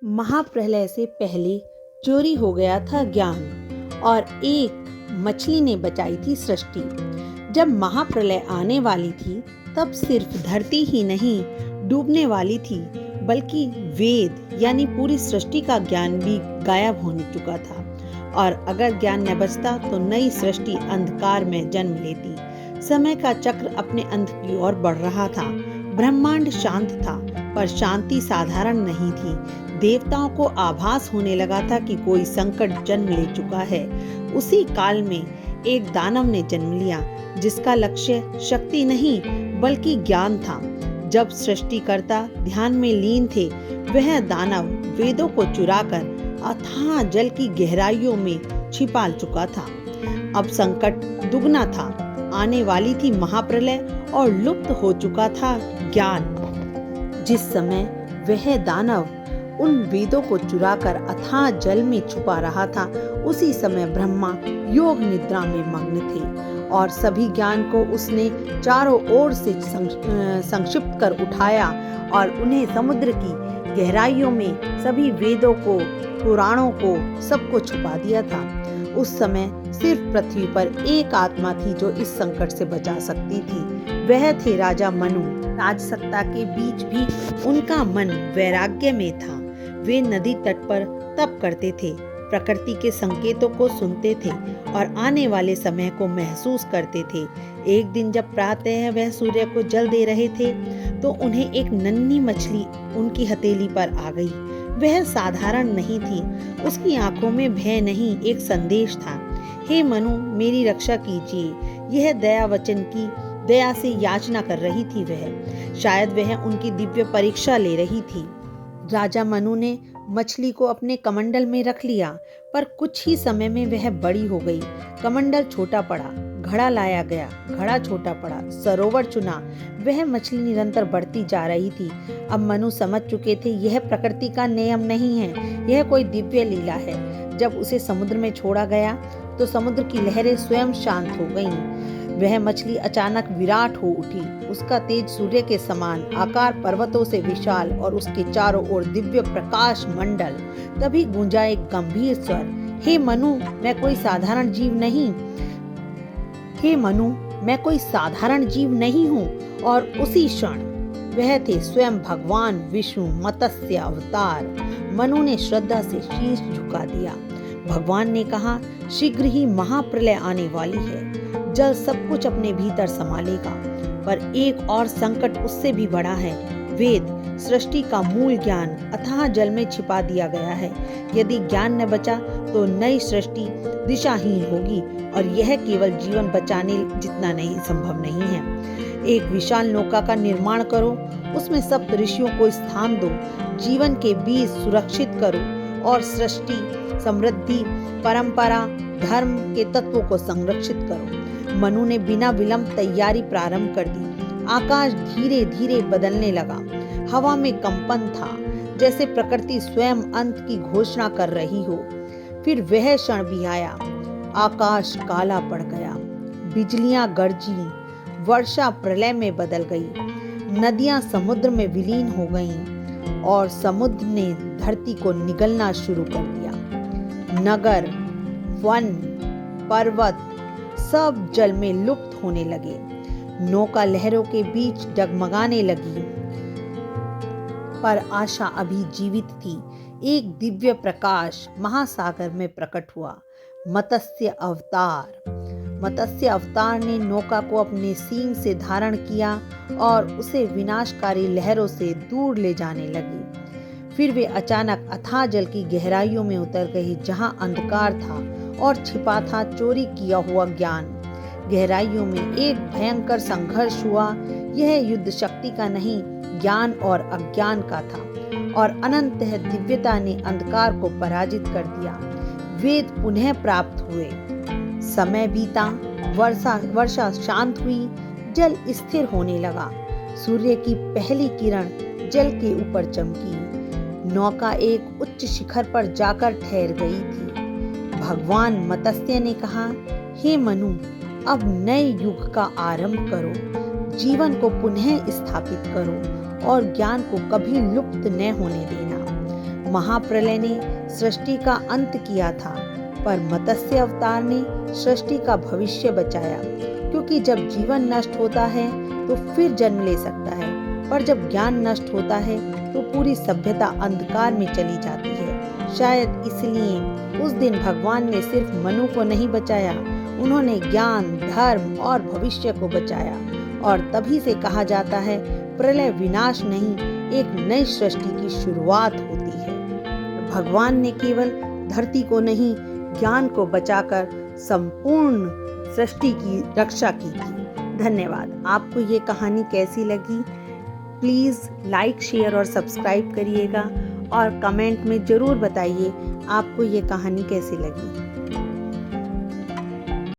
महाप्रलय से पहले चोरी हो गया था ज्ञान और एक मछली ने बचाई थी सृष्टि। जब महाप्रलय आने वाली थी तब सिर्फ धरती ही नहीं डूबने वाली थी, बल्कि वेद यानी पूरी सृष्टि का ज्ञान भी गायब होने चुका था। और अगर ज्ञान न बचता तो नई सृष्टि अंधकार में जन्म लेती। समय का चक्र अपने अंत की ओर बढ़ रहा था। ब्रह्मांड शांत था, पर शांति साधारण नहीं थी। देवताओं को आभास होने लगा था कि कोई संकट जन्म ले चुका है। उसी काल में एक दानव ने जन्म लिया, जिसका लक्ष्य शक्ति नहीं बल्कि ज्ञान था। जब सृष्टिकर्ता ध्यान में लीन थे, वह दानव वेदों को चुराकर अथाह जल की गहराइयों में छिपा चुका था। अब संकट दुगना था। आने वाली थी महाप्रलय और लुप्त हो चुका था ज्ञान। जिस समय वह दानव उन वेदों को चुराकर अथाह जल में छुपा रहा था, उसी समय ब्रह्मा योग निद्रा में मग्न थे और सभी ज्ञान को उसने चारों ओर से संक्षिप्त कर उठाया और उन्हें समुद्र की गहराइयों में सभी वेदों को, पुराणों को, सबको छुपा दिया था। उस समय सिर्फ पृथ्वी पर एक आत्मा थी जो इस संकट से बचा सकती थी। वह थे राजा मनु। राजसत्ता के बीच भी उनका मन वैराग्य में था। वे नदी तट पर तप करते थे, प्रकृति के संकेतों को सुनते थे और आने वाले समय को महसूस करते थे। एक दिन जब प्रातः वह सूर्य को जल दे रहे थे तो उन्हें एक नन्ही मछली उनकी हथेली पर आ गई। वह साधारण नहीं थी। उसकी आंखों में भय नहीं, एक संदेश था। हे मनु, मेरी रक्षा कीजिए। यह दया वचन की दया से याचना कर रही थी। वह शायद वह उनकी दिव्य परीक्षा ले रही थी। राजा मनु ने मछली को अपने कमंडल में रख लिया, पर कुछ ही समय में वह बड़ी हो गई। कमंडल छोटा पड़ा, घड़ा लाया गया, घड़ा छोटा पड़ा, सरोवर चुना। वह मछली निरंतर बढ़ती जा रही थी। अब मनु समझ चुके थे यह प्रकृति का नियम नहीं है, यह कोई दिव्य लीला है। जब उसे समुद्र में छोड़ा गया तो समुद्र की लहरें स्वयं शांत हो गईं। वह मछली अचानक विराट हो उठी। उसका तेज सूर्य के समान, आकार पर्वतों से विशाल और उसके चारों ओर दिव्य प्रकाश मंडल। तभी गूंजा एक गंभीर स्वर, हे मनु, मैं कोई साधारण जीव नहीं। हे मनु, मैं कोई साधारण जीव नहीं हूँ। और उसी क्षण वह थे स्वयं भगवान विष्णु, मत्स्य अवतार। मनु ने श्रद्धा से शीश झुका दिया। भगवान ने कहा, शीघ्र ही महाप्रलय आने वाली है। जल सब कुछ अपने भीतर संभालेगा, पर एक और संकट उससे भी बड़ा है। वेद, सृष्टि का मूल ज्ञान अथाह जल में छिपा दिया गया है। यदि ज्ञान न बचा तो नई सृष्टि दिशाहीन होगी और यह केवल जीवन बचाने जितना नहीं संभव नहीं है। एक विशाल नौका का निर्माण करो, उसमें सप्त ऋषियों को स्थान दो, जीवन के बीज सुरक्षित करो और सृष्टि, समृद्धि, परंपरा, धर्म के तत्वों को संरक्षित करो। मनु ने बिना विलंब तैयारी प्रारंभ कर दी। आकाश धीरे धीरे बदलने लगा। हवा में कंपन था, जैसे प्रकृति स्वयं अंत की घोषणा कर रही हो। फिर वह क्षण भी आया। आकाश काला पड़ गया, बिजलियां गरजी, वर्षा प्रलय में बदल गई, नदियां समुद्र में विलीन हो गईं और समुद्र ने धरती को निगलना शुरू कर दिया। नगर, वन, पर्वत सब जल में लुप्त होने लगे। नौका लहरों के बीच डगमगाने लगी, पर आशा अभी जीवित थी। एक दिव्य प्रकाश महासागर में प्रकट हुआ, मत्स्य अवतार। मत्स्य अवतार ने नौका को अपने सींग से धारण किया और उसे विनाशकारी लहरों से दूर ले जाने लगी। फिर वे अचानक अथाह जल की गहराइयों में उतर गए, जहां अंधकार था और छिपा था चोरी किया हुआ ज्ञान। गहराइयों में एक भयंकर संघर्ष हुआ। यह युद्ध शक्ति का नहीं, ज्ञान और अज्ञान का था, और अनंत दिव्यता ने अंधकार को पराजित कर दिया। वेद पुनः प्राप्त हुए। समय बीता, वर्षा शांत हुई, जल स्थिर होने लगा। सूर्य की पहली किरण जल के ऊपर चमकी। नौका एक उच्च शिखर पर जाकर ठहर गई थी। भगवान मत्स्य ने कहा, हे मनु, अब नए युग का आरंभ करो, जीवन को पुनः स्थापित करो और ज्ञान को कभी लुप्त न होने देना। महाप्रलय ने सृष्टि का अंत किया था, पर मत्स्य अवतार ने सृष्टि का भविष्य बचाया, क्योंकि जब जीवन नष्ट होता है तो फिर जन्म ले सकता है, पर जब ज्ञान नष्ट होता है तो पूरी सभ्यता अंधकार में चली जाती है। शायद इसलिए उस दिन भगवान ने सिर्फ मनु को नहीं बचाया, उन्होंने ज्ञान, धर्म और भविष्य को बचाया। और तभी से कहा जाता है, प्रलय विनाश नहीं, एक नई सृष्टि की शुरुआत होती है। भगवान ने केवल धरती को नहीं, ज्ञान को बचाकर संपूर्ण सृष्टि की रक्षा की थी। धन्यवाद। आपको ये कहानी कैसी लगी? प्लीज़ लाइक, शेयर और सब्सक्राइब करिएगा और कमेंट में ज़रूर बताइए आपको ये कहानी कैसी लगी।